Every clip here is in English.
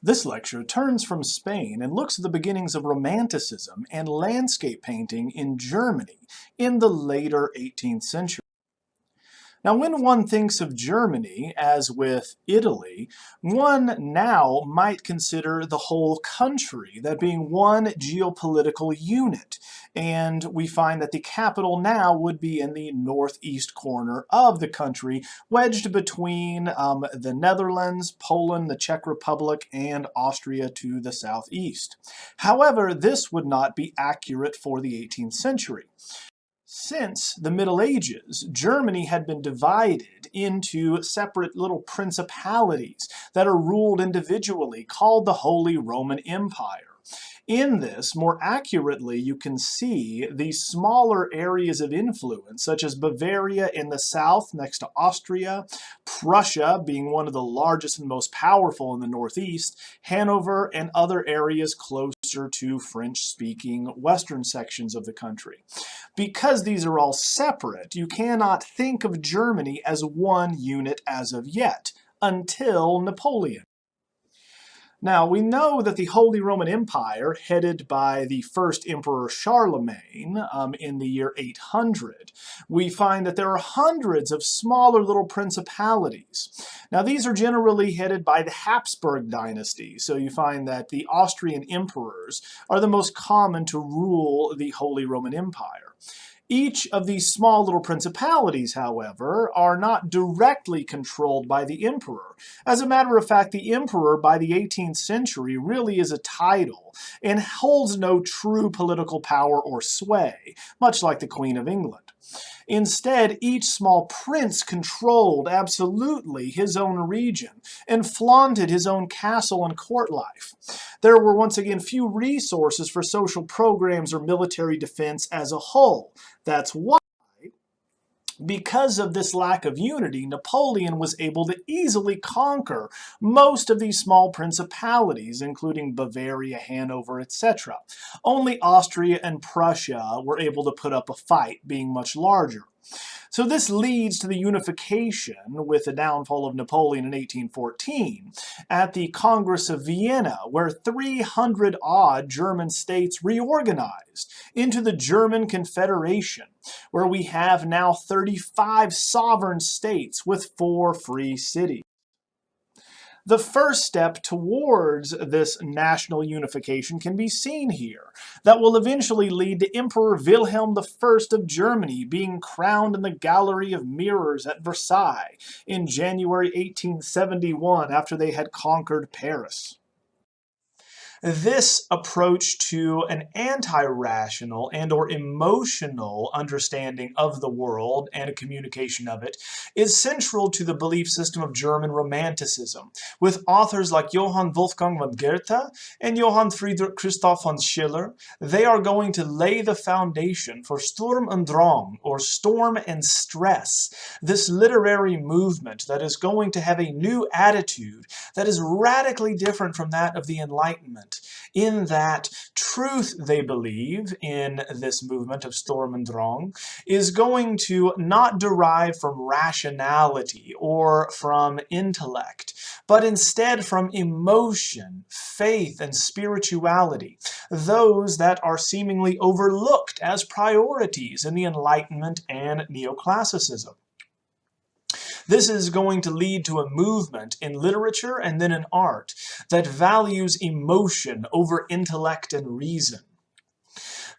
This lecture turns from Spain and looks at the beginnings of Romanticism and landscape painting in Germany in the later 18th century. Now, when one thinks of Germany, as with Italy, one now might consider the whole country, that being one geopolitical unit. And we find that the capital now would be in the northeast corner of the country, wedged between the Netherlands, Poland, the Czech Republic, and Austria to the southeast. However, this would not be accurate for the 18th century. Since the Middle Ages, Germany had been divided into separate little principalities that are ruled individually, called the Holy Roman Empire. In this, more accurately, you can see the smaller areas of influence, such as Bavaria in the south next to Austria, Prussia being one of the largest and most powerful in the northeast, Hanover, and other areas closer to French-speaking western sections of the country. Because these are all separate, you cannot think of Germany as one unit as of yet, until Napoleon. Now, we know that the Holy Roman Empire, headed by the first Emperor Charlemagne in the year 800, we find that there are hundreds of smaller little principalities. Now, these are generally headed by the Habsburg dynasty, so you find that the Austrian emperors are the most common to rule the Holy Roman Empire. Each of these small little principalities, however, are not directly controlled by the emperor. As a matter of fact, the emperor by the 18th century really is a title and holds no true political power or sway, much like the Queen of England. Instead, each small prince controlled absolutely his own region and flaunted his own castle and court life. There were once again few resources for social programs or military defense as a whole. That's why, because of this lack of unity, Napoleon was able to easily conquer most of these small principalities, including Bavaria, Hanover, etc. Only Austria and Prussia were able to put up a fight, being much larger. So this leads to the unification with the downfall of Napoleon in 1814 at the Congress of Vienna, where 300-odd German states reorganized into the German Confederation, where we have now 35 sovereign states with 4 free cities. The first step towards this national unification can be seen here, that will eventually lead to Emperor Wilhelm I of Germany being crowned in the Gallery of Mirrors at Versailles in January 1871 after they had conquered Paris. This approach to an anti-rational and or emotional understanding of the world and a communication of it is central to the belief system of German Romanticism, with authors like Johann Wolfgang von Goethe and Johann Friedrich Christoph von Schiller. They are going to lay the foundation for Sturm und Drang, or storm and stress, this literary movement that is going to have a new attitude that is radically different from that of the Enlightenment, in that truth, they believe, in this movement of Sturm und Drang, is going to not derive from rationality or from intellect, but instead from emotion, faith, and spirituality, those that are seemingly overlooked as priorities in the Enlightenment and Neoclassicism. This is going to lead to a movement in literature and then in art that values emotion over intellect and reason.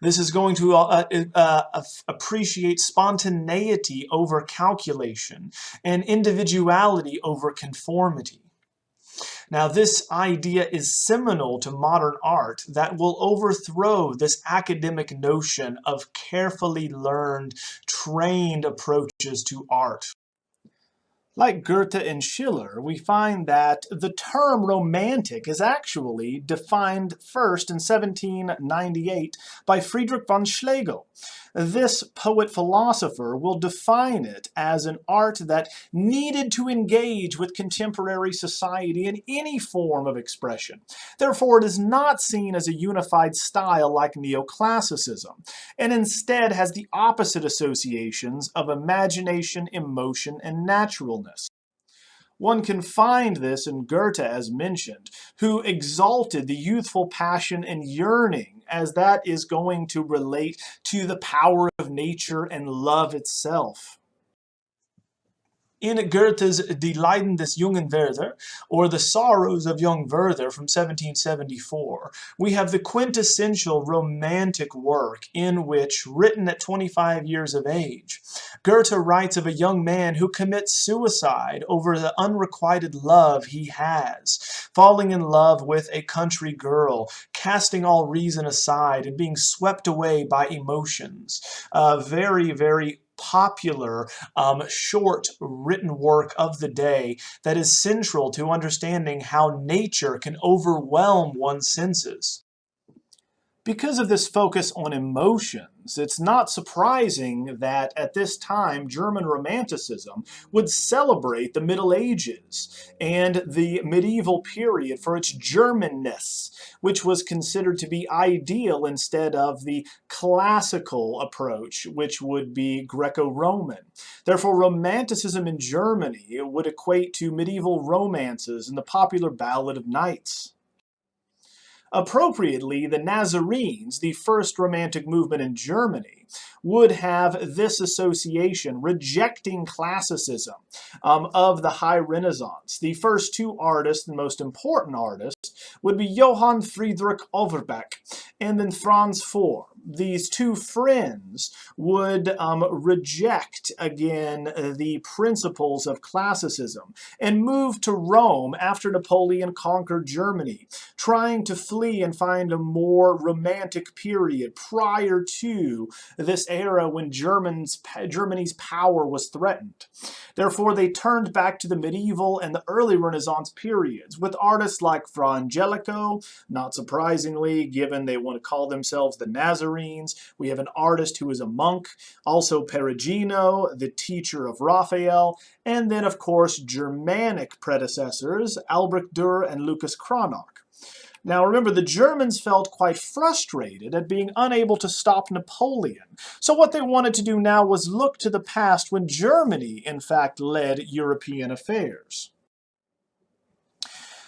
This is going to appreciate spontaneity over calculation and individuality over conformity. Now, this idea is seminal to modern art that will overthrow this academic notion of carefully learned, trained approaches to art. Like Goethe and Schiller, we find that the term romantic is actually defined first in 1798 by Friedrich von Schlegel. This poet-philosopher will define it as an art that needed to engage with contemporary society in any form of expression. Therefore, it is not seen as a unified style like Neoclassicism, and instead has the opposite associations of imagination, emotion, and naturalness. One can find this in Goethe, as mentioned, who exalted the youthful passion and yearning, as that is going to relate to the power of nature and love itself. In Goethe's Die Leiden des jungen Werther, or The Sorrows of Young Werther from 1774, we have the quintessential romantic work in which, written at 25 years of age, Goethe writes of a young man who commits suicide over the unrequited love he has, falling in love with a country girl, casting all reason aside and being swept away by emotions. Very, very popular short written work of the day that is central to understanding how nature can overwhelm one's senses. Because of this focus on emotions, it's not surprising that at this time German Romanticism would celebrate the Middle Ages and the medieval period for its Germanness, which was considered to be ideal instead of the classical approach, which would be Greco-Roman. Therefore, Romanticism in Germany would equate to medieval romances and the popular Ballad of Nights. Appropriately, the Nazarenes, the first romantic movement in Germany, would have this association, rejecting classicism of the High Renaissance. The first two artists, and most important artists, would be Johann Friedrich Overbeck and then Franz Form. These two friends would reject, again, the principles of classicism and move to Rome after Napoleon conquered Germany, trying to flee and find a more romantic period prior to this era when Germany's power was threatened. Therefore, they turned back to the medieval and the early Renaissance periods with artists like Fra Angelico, not surprisingly, given they want to call themselves the Nazarenes. We have an artist who is a monk, also Perugino, the teacher of Raphael, and then, of course, Germanic predecessors, Albrecht Dürer and Lucas Cranach. Now remember, the Germans felt quite frustrated at being unable to stop Napoleon. So what they wanted to do now was look to the past when Germany, in fact, led European affairs.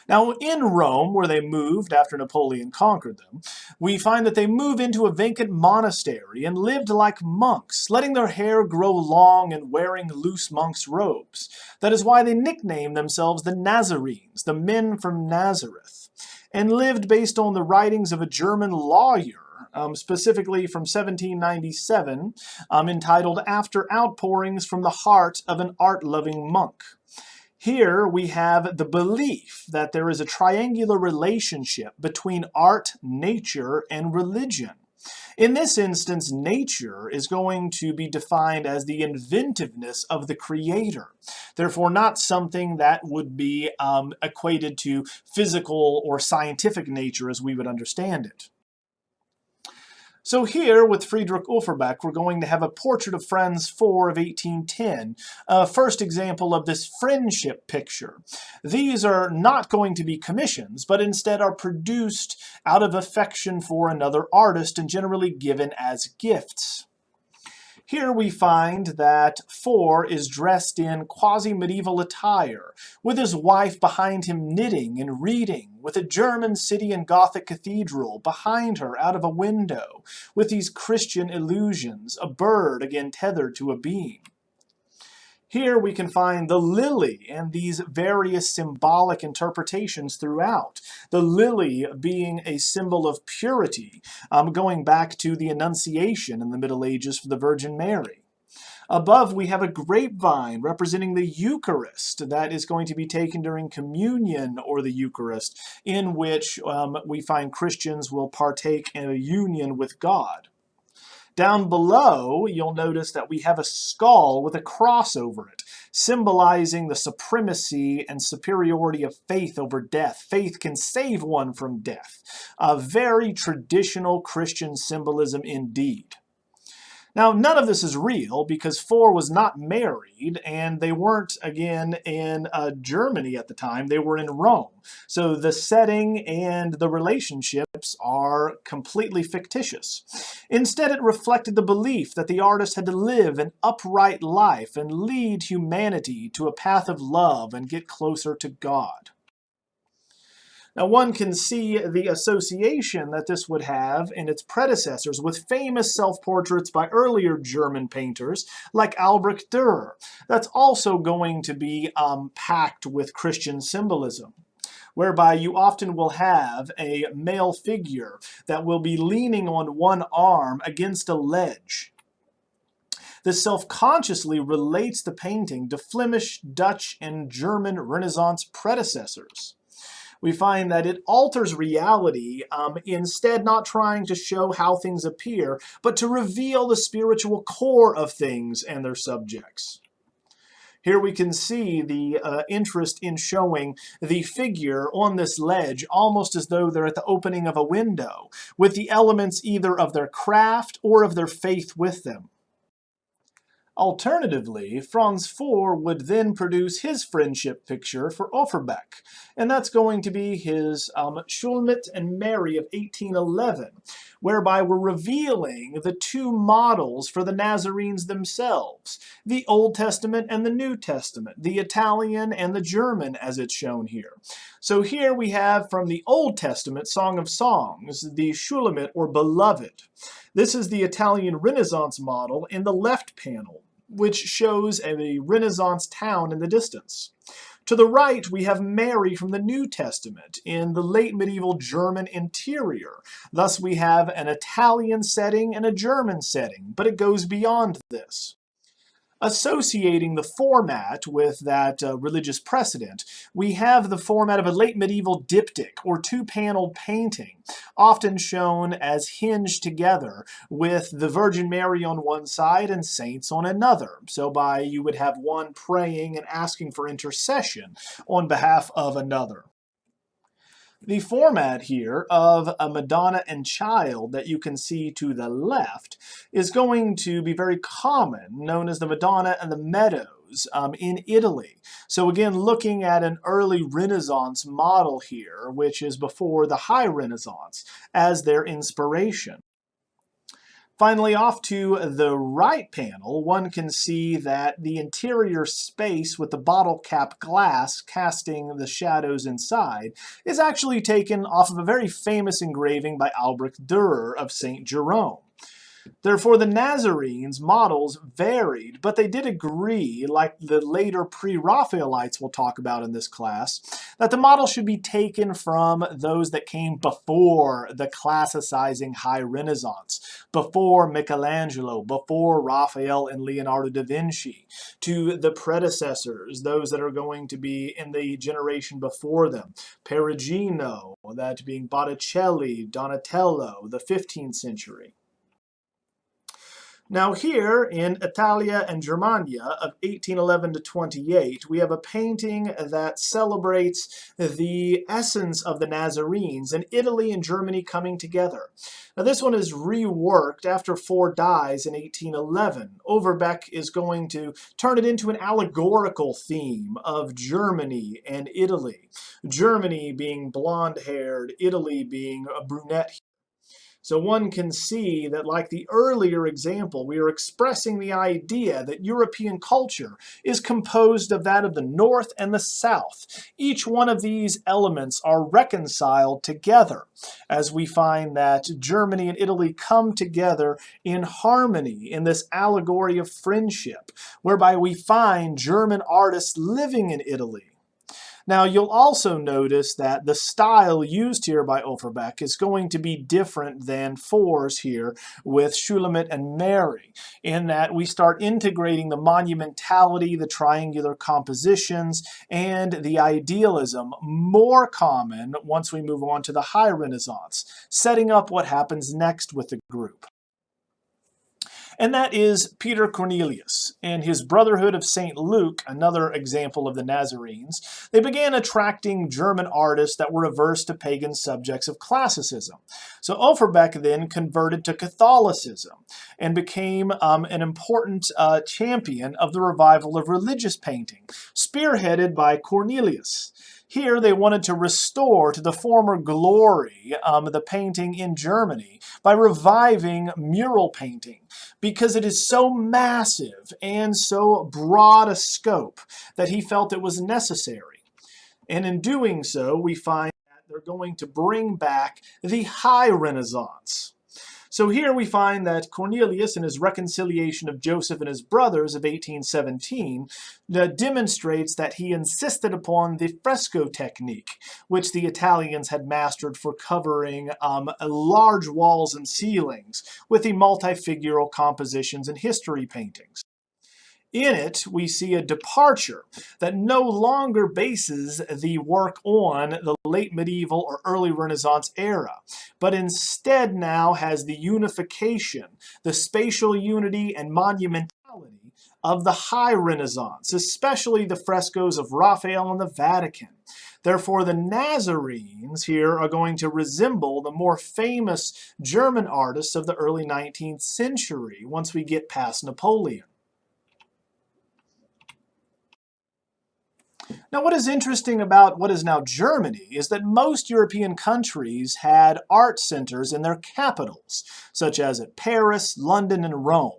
Now, in Rome, where they moved after Napoleon conquered them, we find that they move into a vacant monastery and lived like monks, letting their hair grow long and wearing loose monks' robes. That is why they nicknamed themselves the Nazarenes, the men from Nazareth, and lived based on the writings of a German lawyer, specifically from 1797, entitled After Outpourings from the Heart of an Art-Loving Monk. Here we have the belief that there is a triangular relationship between art, nature, and religion. In this instance, nature is going to be defined as the inventiveness of the creator. Therefore, not something that would be equated to physical or scientific nature as we would understand it. So here, with Friedrich Overbeck, we're going to have a portrait of Franz IV of 1810, a first example of this friendship picture. These are not going to be commissions, but instead are produced out of affection for another artist and generally given as gifts. Here we find that IV is dressed in quasi-medieval attire, with his wife behind him knitting and reading, with a German city and Gothic cathedral behind her out of a window, with these Christian illusions, a bird again tethered to a beam. Here we can find the lily and these various symbolic interpretations throughout. The lily being a symbol of purity, going back to the Annunciation in the Middle Ages for the Virgin Mary. Above, we have a grapevine representing the Eucharist that is going to be taken during communion or the Eucharist, in which we find Christians will partake in a union with God. Down below, you'll notice that we have a skull with a cross over it, symbolizing the supremacy and superiority of faith over death. Faith can save one from death. A very traditional Christian symbolism indeed. Now, none of this is real because Four was not married, and they weren't, again, in Germany at the time. They were in Rome. So the setting and the relationships are completely fictitious. Instead, it reflected the belief that the artist had to live an upright life and lead humanity to a path of love and get closer to God. Now, one can see the association that this would have in its predecessors with famous self-portraits by earlier German painters like Albrecht Dürer. That's also going to be packed with Christian symbolism, whereby you often will have a male figure that will be leaning on one arm against a ledge. This self-consciously relates the painting to Flemish, Dutch, and German Renaissance predecessors. We find that it alters reality, instead not trying to show how things appear, but to reveal the spiritual core of things and their subjects. Here we can see the interest in showing the figure on this ledge almost as though they're at the opening of a window, with the elements either of their craft or of their faith with them. Alternatively, Franz Foer would then produce his friendship picture for Offerbeck, and that's going to be his Schulmit and Mary of 1811, whereby we're revealing the two models for the Nazarenes themselves, the Old Testament and the New Testament, the Italian and the German as it's shown here. So here we have from the Old Testament, Song of Songs, the Shulamit or Beloved. This is the Italian Renaissance model in the left panel, which shows a Renaissance town in the distance. To the right, we have Mary from the New Testament in the late medieval German interior. Thus, we have an Italian setting and a German setting, but it goes beyond this. Associating the format with that religious precedent, we have the format of a late medieval diptych or two-paneled painting, often shown as hinged together with the Virgin Mary on one side and saints on another. So you would have one praying and asking for intercession on behalf of another. The format here of a Madonna and Child that you can see to the left is going to be very common, known as the Madonna and the Meadows in Italy. So again, looking at an early Renaissance model here, which is before the High Renaissance, as their inspiration. Finally, off to the right panel, one can see that the interior space with the bottle cap glass casting the shadows inside is actually taken off of a very famous engraving by Albrecht Dürer of St. Jerome. Therefore, the Nazarenes models varied, but they did agree, like the later pre-Raphaelites we'll talk about in this class, that the model should be taken from those that came before the classicizing High Renaissance, before Michelangelo, before Raphael and Leonardo da Vinci, to the predecessors, those that are going to be in the generation before them, Perugino, that being Botticelli, Donatello, the 15th century. Now here in Italia and Germania of 1811 to 28, we have a painting that celebrates the essence of the Nazarenes and Italy and Germany coming together. Now this one is reworked after Four dies in 1811. Overbeck is going to turn it into an allegorical theme of Germany and Italy. Germany being blonde-haired, Italy being a brunette. So one can see that, like the earlier example, we are expressing the idea that European culture is composed of that of the North and the South. Each one of these elements are reconciled together, as we find that Germany and Italy come together in harmony in this allegory of friendship, whereby we find German artists living in Italy. Now, you'll also notice that the style used here by Offerbeck is going to be different than Foer's here with Shulamit and Mary, in that we start integrating the monumentality, the triangular compositions, and the idealism, more common once we move on to the High Renaissance, setting up what happens next with the group. and that is Peter Cornelius and his Brotherhood of St. Luke, another example of the Nazarenes. They began attracting German artists that were averse to pagan subjects of classicism. So Overbeck then converted to Catholicism and became an important champion of the revival of religious painting, spearheaded by Cornelius. Here they wanted to restore to the former glory the painting in Germany by reviving mural painting, because it is so massive and so broad a scope that he felt it was necessary. And in doing so, we find that they're going to bring back the High Renaissance. So here we find that Cornelius, in his reconciliation of Joseph and his brothers of 1817, demonstrates that he insisted upon the fresco technique, which the Italians had mastered for covering large walls and ceilings with the multifigural compositions and history paintings. In it, we see a departure that no longer bases the work on the late medieval or early Renaissance era, but instead now has the unification, the spatial unity and monumentality of the High Renaissance, especially the frescoes of Raphael in the Vatican. Therefore, the Nazarenes here are going to resemble the more famous German artists of the early 19th century once we get past Napoleon. Now, what is interesting about what is now Germany is that most European countries had art centers in their capitals, such as at Paris, London, and Rome.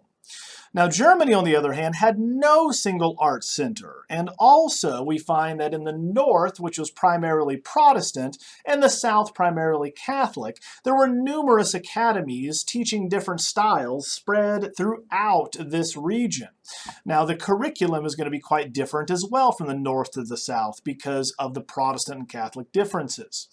Now, Germany, on the other hand, had no single art center, and also we find that in the north, which was primarily Protestant, and the south primarily Catholic, there were numerous academies teaching different styles spread throughout this region. Now, the curriculum is going to be quite different as well from the north to the south because of the Protestant and Catholic differences.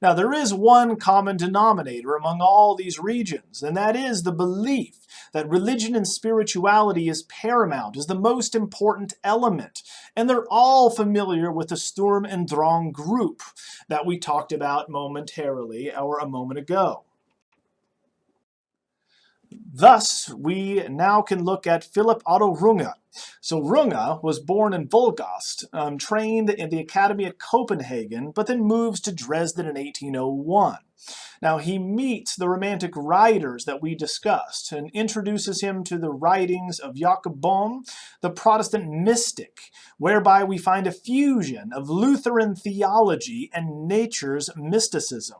Now, there is one common denominator among all these regions, and that is the belief that religion and spirituality is paramount, is the most important element. And they're all familiar with the Sturm und Drang group that we talked about momentarily or a moment ago. Thus, we now can look at Philipp Otto Runge. So Runge was born in Wolgast, trained in the academy at Copenhagen, but then moves to Dresden in 1801. Now, he meets the Romantic writers that we discussed and introduces him to the writings of Jakob Bohm, the Protestant mystic, whereby we find a fusion of Lutheran theology and nature's mysticism.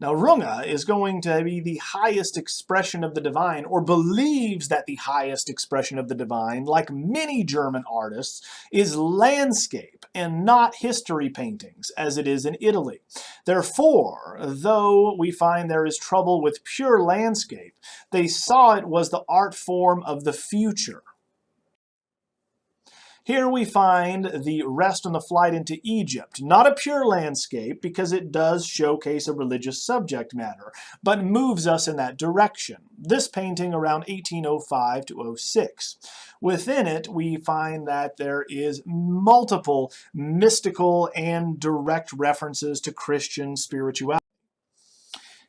Now, Runge is going to be the highest expression of the divine, or believes that the highest expression of the divine, like many German artists, is landscape and not history paintings, as it is in Italy. Therefore, though we find there is trouble with pure landscape, they saw it was the art form of the future. Here we find the rest on the flight into Egypt. Not a pure landscape because it does showcase a religious subject matter, but moves us in that direction. This painting around 1805 to 06. Within it, we find that there is multiple mystical and direct references to Christian spirituality.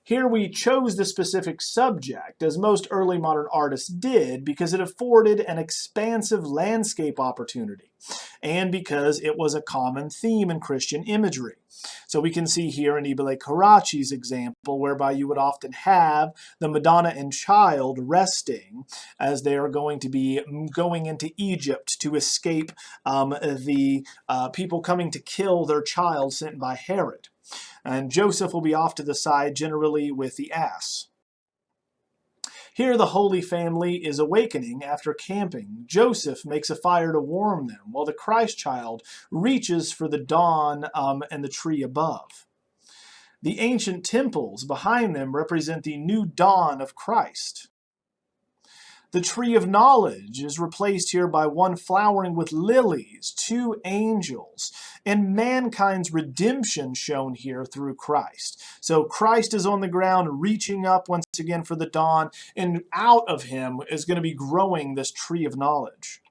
Here we chose the specific subject, as most early modern artists did, because it afforded an expansive landscape opportunity, and because it was a common theme in Christian imagery. So we can see here in Ibile Carracci's example, whereby you would often have the Madonna and Child resting as they are going to be going into Egypt to escape the people coming to kill their child sent by Herod. And Joseph will be off to the side, generally with the ass. Here the Holy Family is awakening after camping. Joseph makes a fire to warm them, while the Christ child reaches for the dawn and the tree above. The ancient temples behind them represent the new dawn of Christ. The tree of knowledge is replaced here by one flowering with lilies, two angels, and mankind's redemption shown here through Christ. So Christ is on the ground reaching up once again for the dawn, and out of him is going to be growing this tree of knowledge.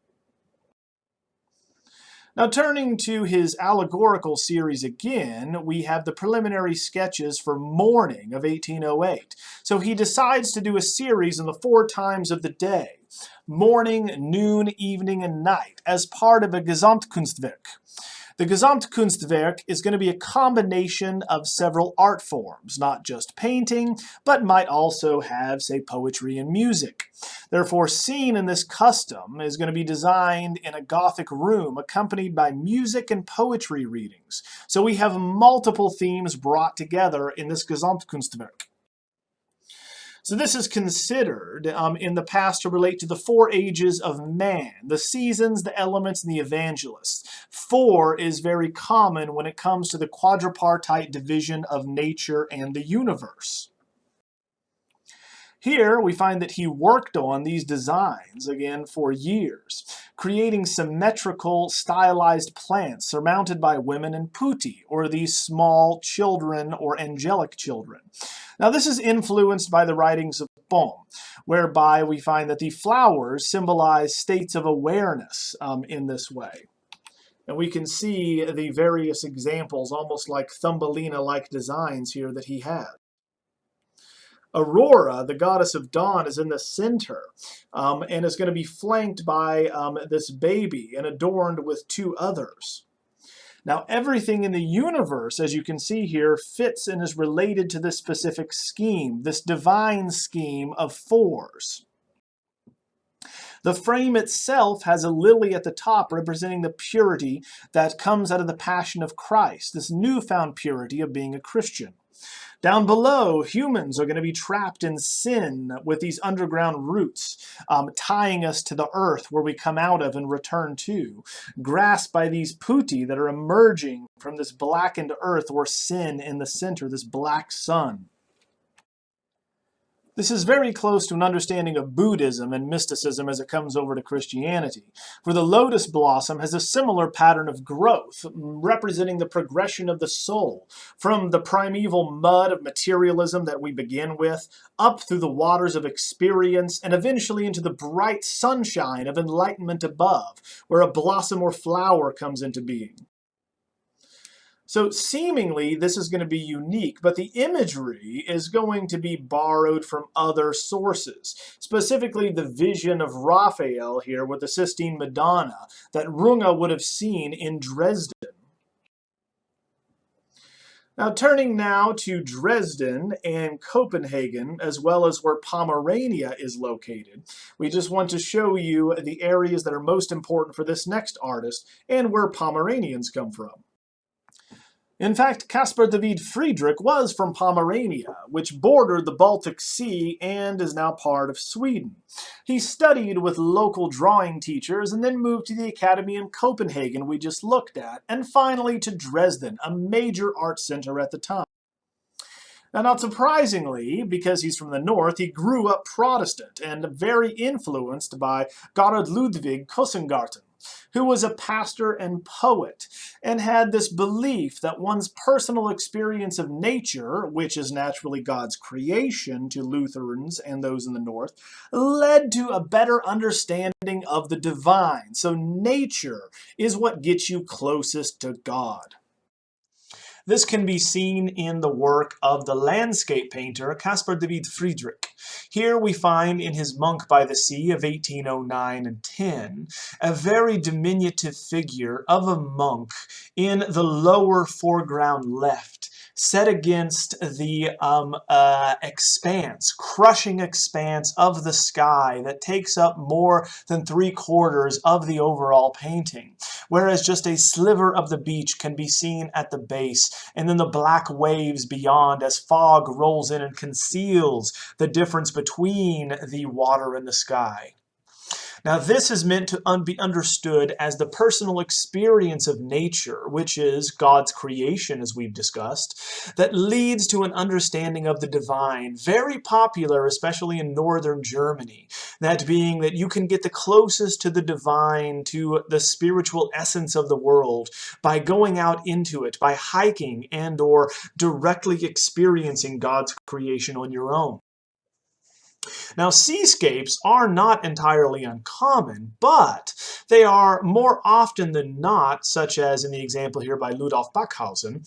Now, turning to his allegorical series again, we have the preliminary sketches for Morning of 1808. So he decides to do a series in the 4 times of the day, morning, noon, evening, and night, as part of a Gesamtkunstwerk. The Gesamtkunstwerk is going to be a combination of several art forms, not just painting, but might also have, say, poetry and music. Therefore, scene in this custom is going to be designed in a Gothic room accompanied by music and poetry readings. So we have multiple themes brought together in this Gesamtkunstwerk. So this is considered in the past to relate to the 4 ages of man, the seasons, the elements, and the evangelists. 4 is very common when it comes to the quadripartite division of nature and the universe. Here we find that he worked on these designs, again, for years, creating symmetrical, stylized plants surmounted by women and putti, or these small children or angelic children. Now this is influenced by the writings of Bohm, whereby we find that the flowers symbolize states of awareness in this way. And we can see the various examples, almost like Thumbelina-like designs here that he had. Aurora, the goddess of dawn, is in the center and is going to be flanked by this baby and adorned with 2 others. Now, everything in the universe, as you can see here, fits and is related to this specific scheme, this divine scheme of 4s. The frame itself has a lily at the top representing the purity that comes out of the passion of Christ, this newfound purity of being a Christian. Down below, humans are going to be trapped in sin with these underground roots, tying us to the earth where we come out of and return to, grasped by these putti that are emerging from this blackened earth or sin in the center, this black sun. This is very close to an understanding of Buddhism and mysticism as it comes over to Christianity, for the lotus blossom has a similar pattern of growth, representing the progression of the soul, from the primeval mud of materialism that we begin with, up through the waters of experience, and eventually into the bright sunshine of enlightenment above, where a blossom or flower comes into being. So seemingly this is going to be unique, but the imagery is going to be borrowed from other sources, specifically the vision of Raphael here with the Sistine Madonna that Runge would have seen in Dresden. Now turning now to Dresden and Copenhagen, as well as where Pomerania is located, we just want to show you the areas that are most important for this next artist and where Pomeranians come from. In fact, Caspar David Friedrich was from Pomerania, which bordered the Baltic Sea and is now part of Sweden. He studied with local drawing teachers and then moved to the academy in Copenhagen we just looked at, and finally to Dresden, a major art center at the time. Now, not surprisingly, because he's from the north, he grew up Protestant and very influenced by Gerhard Ludwig Kossengarten, who was a pastor and poet, and had this belief that one's personal experience of nature, which is naturally God's creation to Lutherans and those in the north, led to a better understanding of the divine. So nature is what gets you closest to God. This can be seen in the work of the landscape painter Caspar David Friedrich. Here we find in his Monk by the Sea of 1809 and 10 a very diminutive figure of a monk in the lower foreground left, set against the crushing expanse of the sky that takes up more than 3/4 of the overall painting, whereas just a sliver of the beach can be seen at the base, and then the black waves beyond as fog rolls in and conceals the difference between the water and the sky. Now, this is meant to be understood as the personal experience of nature, which is God's creation, as we've discussed, that leads to an understanding of the divine, very popular, especially in northern Germany. That being that you can get the closest to the divine, to the spiritual essence of the world, by going out into it, by hiking and or directly experiencing God's creation on your own. Now, seascapes are not entirely uncommon, but they are more often than not, such as in the example here by Ludolf Backhausen,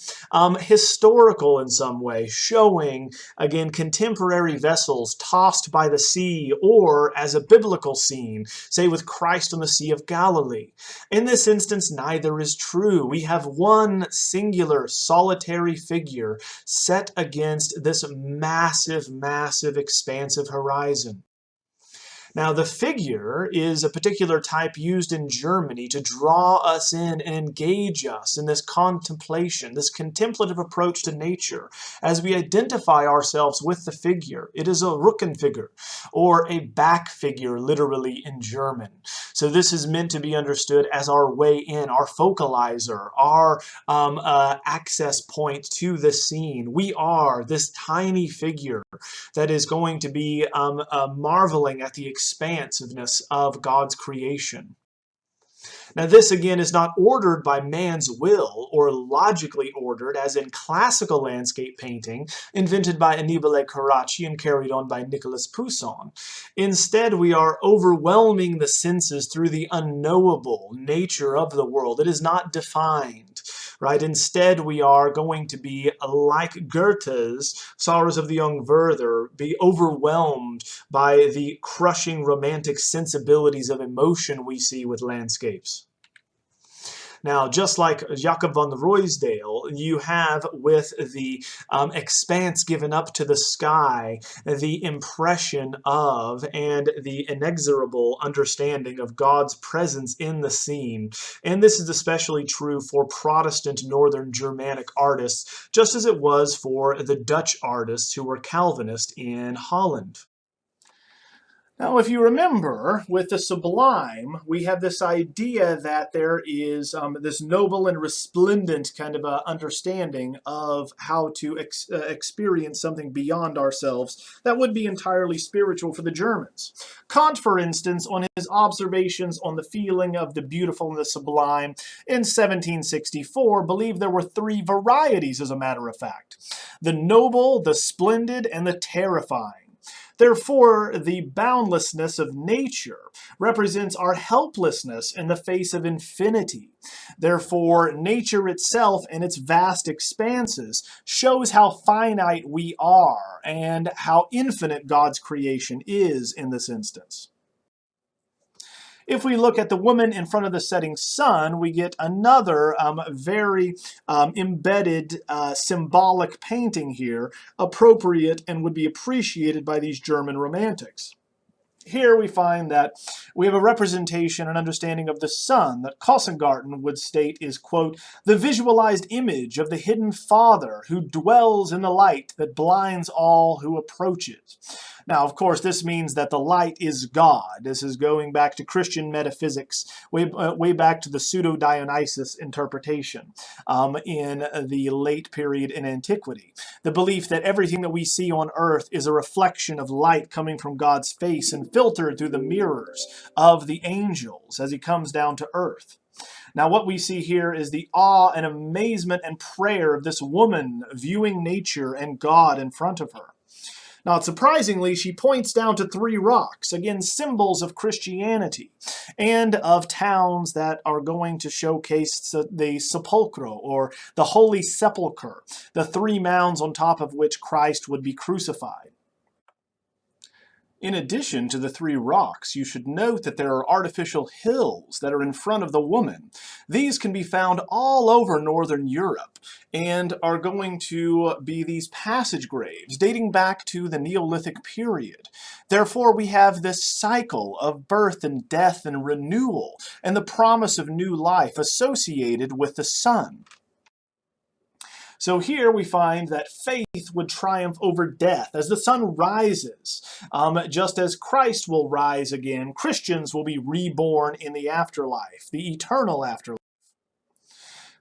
historical in some way, showing, again, contemporary vessels tossed by the sea, or as a biblical scene, say with Christ on the Sea of Galilee. In this instance, neither is true. We have one singular, solitary figure set against this massive, massive, expansive horizon. Now, the figure is a particular type used in Germany to draw us in and engage us in this contemplation, this contemplative approach to nature. As we identify ourselves with the figure, it is a Rückenfigure, or a back figure, literally in German. So this is meant to be understood as our way in, our focalizer, our access point to the scene. We are this tiny figure that is going to be marveling at the expansiveness of God's creation. Now, this again is not ordered by man's will or logically ordered, as in classical landscape painting, invented by Annibale Carracci and carried on by Nicolas Poussin. Instead, we are overwhelming the senses through the unknowable nature of the world. It is not defined, right? Instead, we are going to be like Goethe's Sorrows of the Young Werther, be overwhelmed by the crushing romantic sensibilities of emotion we see with landscapes. Now, just like Jacob van Ruysdael, you have with the expanse given up to the sky, the impression of and the inexorable understanding of God's presence in the scene. And this is especially true for Protestant Northern Germanic artists, just as it was for the Dutch artists who were Calvinist in Holland. Now, if you remember, with the sublime, we have this idea that there is this noble and resplendent kind of understanding of how to experience something beyond ourselves that would be entirely spiritual for the Germans. Kant, for instance, on his observations on the feeling of the beautiful and the sublime in 1764, believed there were three varieties, as a matter of fact: the noble, the splendid, and the terrifying. Therefore, the boundlessness of nature represents our helplessness in the face of infinity. Therefore, nature itself and its vast expanses shows how finite we are and how infinite God's creation is in this instance. If we look at the woman in front of the setting sun, we get another very embedded symbolic painting here, appropriate and would be appreciated by these German romantics. Here we find that we have a representation and understanding of the sun that Kossengarten would state is, quote, the visualized image of the hidden Father who dwells in the light that blinds all who approach it. Now, of course, this means that the light is God. This is going back to Christian metaphysics, way back to the pseudo-Dionysus interpretation in the late period in antiquity. The belief that everything that we see on earth is a reflection of light coming from God's face and filtered through the mirrors of the angels as he comes down to earth. Now, what we see here is the awe and amazement and prayer of this woman viewing nature and God in front of her. Not surprisingly, she points down to three rocks, again, symbols of Christianity, and of towns that are going to showcase the sepulchro, or the Holy Sepulchre, the three mounds on top of which Christ would be crucified. In addition to the three rocks, you should note that there are artificial hills that are in front of the woman. These can be found all over Northern Europe and are going to be these passage graves dating back to the Neolithic period. Therefore, we have this cycle of birth and death and renewal and the promise of new life associated with the sun. So here we find that faith would triumph over death as the sun rises. Just as Christ will rise again, Christians will be reborn in the afterlife, the eternal afterlife.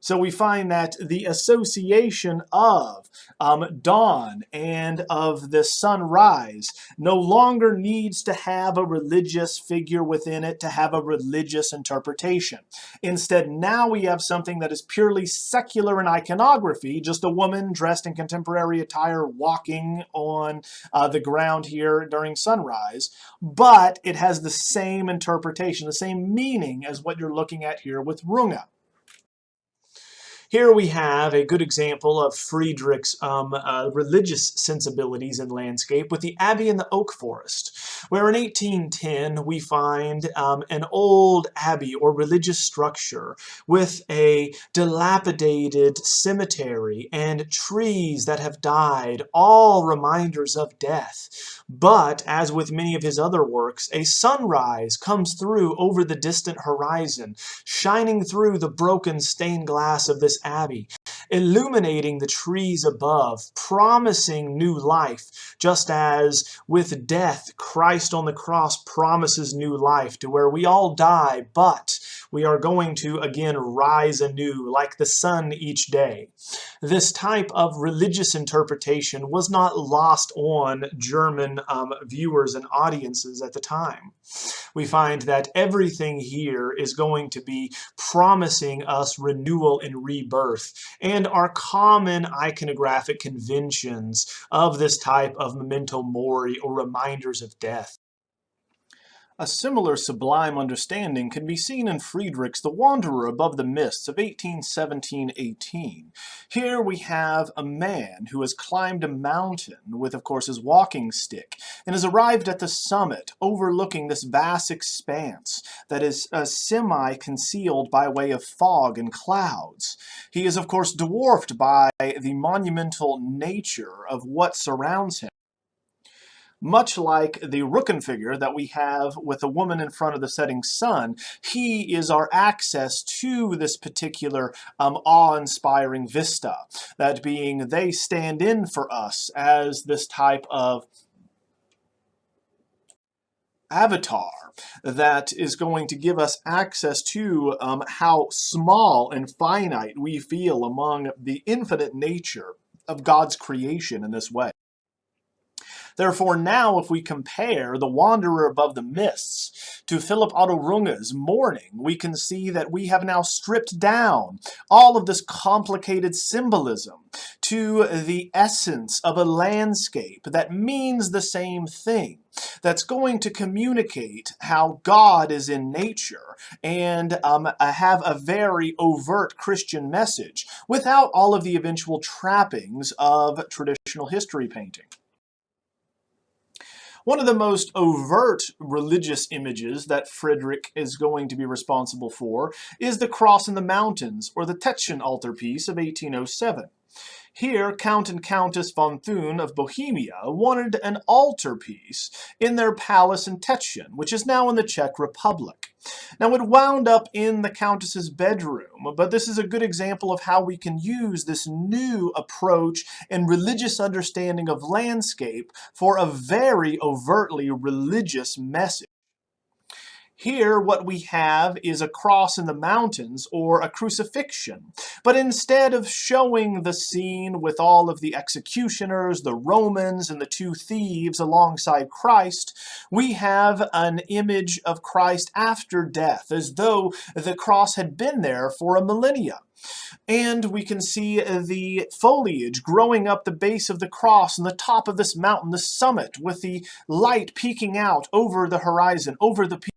So we find that the association of dawn and of the sunrise no longer needs to have a religious figure within it to have a religious interpretation. Instead, now we have something that is purely secular in iconography, just a woman dressed in contemporary attire walking on the ground here during sunrise, but it has the same interpretation, the same meaning as what you're looking at here with Runge. Here we have a good example of Friedrich's religious sensibilities in landscape with the Abbey in the Oak Forest, where in 1810 we find an old abbey or religious structure with a dilapidated cemetery and trees that have died, all reminders of death. But, as with many of his other works, a sunrise comes through over the distant horizon, shining through the broken stained glass of this abbey, illuminating the trees above, promising new life, just as with death, Christ on the cross promises new life, to where we all die, but we are going to again rise anew like the sun each day. This type of religious interpretation was not lost on German viewers and audiences at the time. We find that everything here is going to be promising us renewal and rebirth, and our common iconographic conventions of this type of memento mori or reminders of death. A similar sublime understanding can be seen in Friedrich's The Wanderer Above the Mists of 1817-18. Here we have a man who has climbed a mountain with, of course, his walking stick, and has arrived at the summit, overlooking this vast expanse that is semi-concealed by way of fog and clouds. He is, of course, dwarfed by the monumental nature of what surrounds him. Much like the Rücken figure that we have with the woman in front of the setting sun, he is our access to this particular awe-inspiring vista. That being, they stand in for us as this type of avatar that is going to give us access to how small and finite we feel among the infinite nature of God's creation in this way. Therefore, now if we compare The Wanderer Above the Mists to Philip Otto Runge's Morning, we can see that we have now stripped down all of this complicated symbolism to the essence of a landscape that means the same thing, that's going to communicate how God is in nature and have a very overt Christian message without all of the eventual trappings of traditional history painting. One of the most overt religious images that Friedrich is going to be responsible for is the Cross in the Mountains, or the Tetschen altarpiece of 1807. Here, Count and Countess von Thun of Bohemia wanted an altarpiece in their palace in Tetschen, which is now in the Czech Republic. Now, it wound up in the Countess's bedroom, but this is a good example of how we can use this new approach and religious understanding of landscape for a very overtly religious message. Here, what we have is a cross in the mountains, or a crucifixion. But instead of showing the scene with all of the executioners, the Romans, and the two thieves alongside Christ, we have an image of Christ after death, as though the cross had been there for a millennia. And we can see the foliage growing up the base of the cross and the top of this mountain, the summit, with the light peeking out over the horizon, over the peak.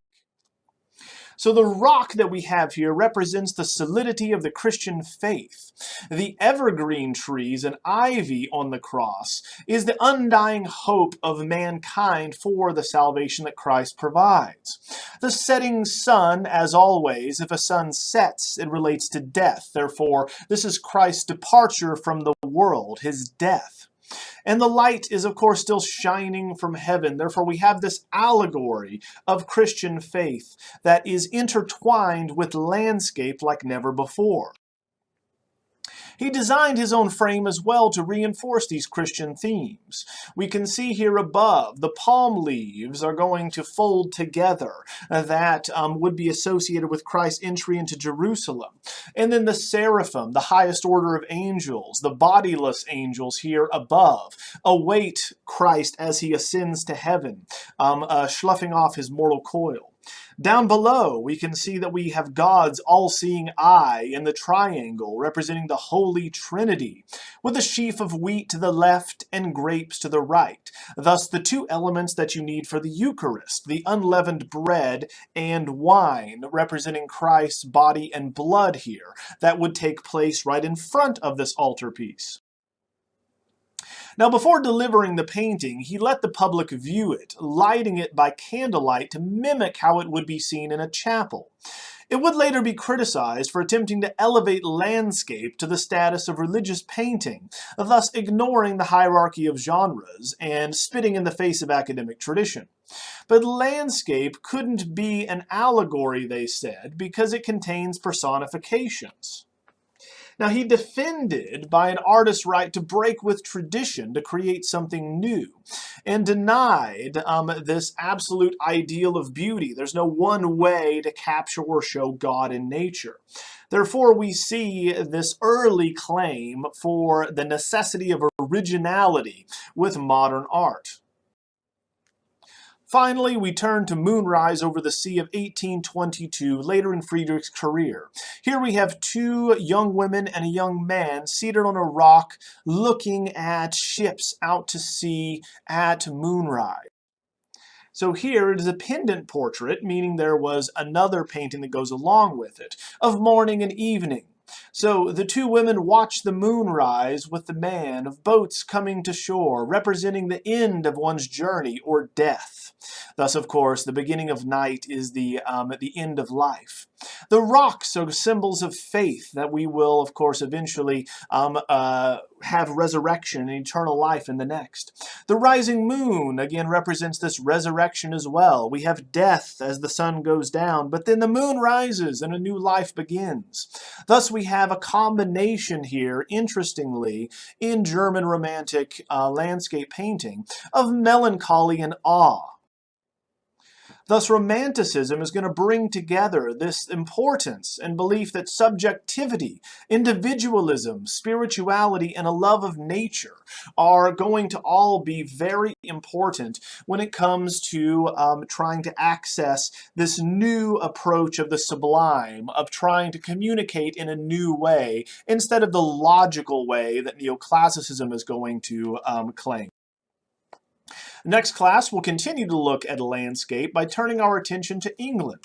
So the rock that we have here represents the solidity of the Christian faith. The evergreen trees and ivy on the cross is the undying hope of mankind for the salvation that Christ provides. The setting sun, as always, if a sun sets, it relates to death. Therefore, this is Christ's departure from the world, his death. And the light is, of course, still shining from heaven. Therefore, we have this allegory of Christian faith that is intertwined with landscape like never before. He designed his own frame as well to reinforce these Christian themes. We can see here above, the palm leaves are going to fold together. That would be associated with Christ's entry into Jerusalem. And then the seraphim, the highest order of angels, the bodiless angels here above, await Christ as he ascends to heaven, sloughing off his mortal coil. Down below, we can see that we have God's all-seeing eye in the triangle, representing the Holy Trinity, with a sheaf of wheat to the left and grapes to the right. Thus, the two elements that you need for the Eucharist, the unleavened bread and wine, representing Christ's body and blood here, that would take place right in front of this altarpiece. Now, before delivering the painting, he let the public view it, lighting it by candlelight to mimic how it would be seen in a chapel. It would later be criticized for attempting to elevate landscape to the status of religious painting, thus ignoring the hierarchy of genres and spitting in the face of academic tradition. But landscape couldn't be an allegory, they said, because it contains personifications. Now, he defended by an artist's right to break with tradition to create something new, and denied this absolute ideal of beauty. There's no one way to capture or show God in nature. Therefore, we see this early claim for the necessity of originality with modern art. Finally, we turn to Moonrise over the Sea of 1822, later in Friedrich's career. Here we have two young women and a young man seated on a rock looking at ships out to sea at moonrise. So here it is a pendant portrait, meaning there was another painting that goes along with it, of morning and evening. So the two women watch the moon rise with the man, of boats coming to shore, representing the end of one's journey or death. Thus, of course, the beginning of night is the end of life. The rocks are symbols of faith that we will, of course, eventually have resurrection and eternal life in the next. The rising moon, again, represents this resurrection as well. We have death as the sun goes down, but then the moon rises and a new life begins. Thus, we have a combination here, interestingly, in German Romantic landscape painting, of melancholy and awe. Thus, Romanticism is going to bring together this importance and belief that subjectivity, individualism, spirituality, and a love of nature are going to all be very important when it comes to trying to access this new approach of the sublime, of trying to communicate in a new way, instead of the logical way that neoclassicism is going to claim. Next class, we'll continue to look at landscape by turning our attention to England.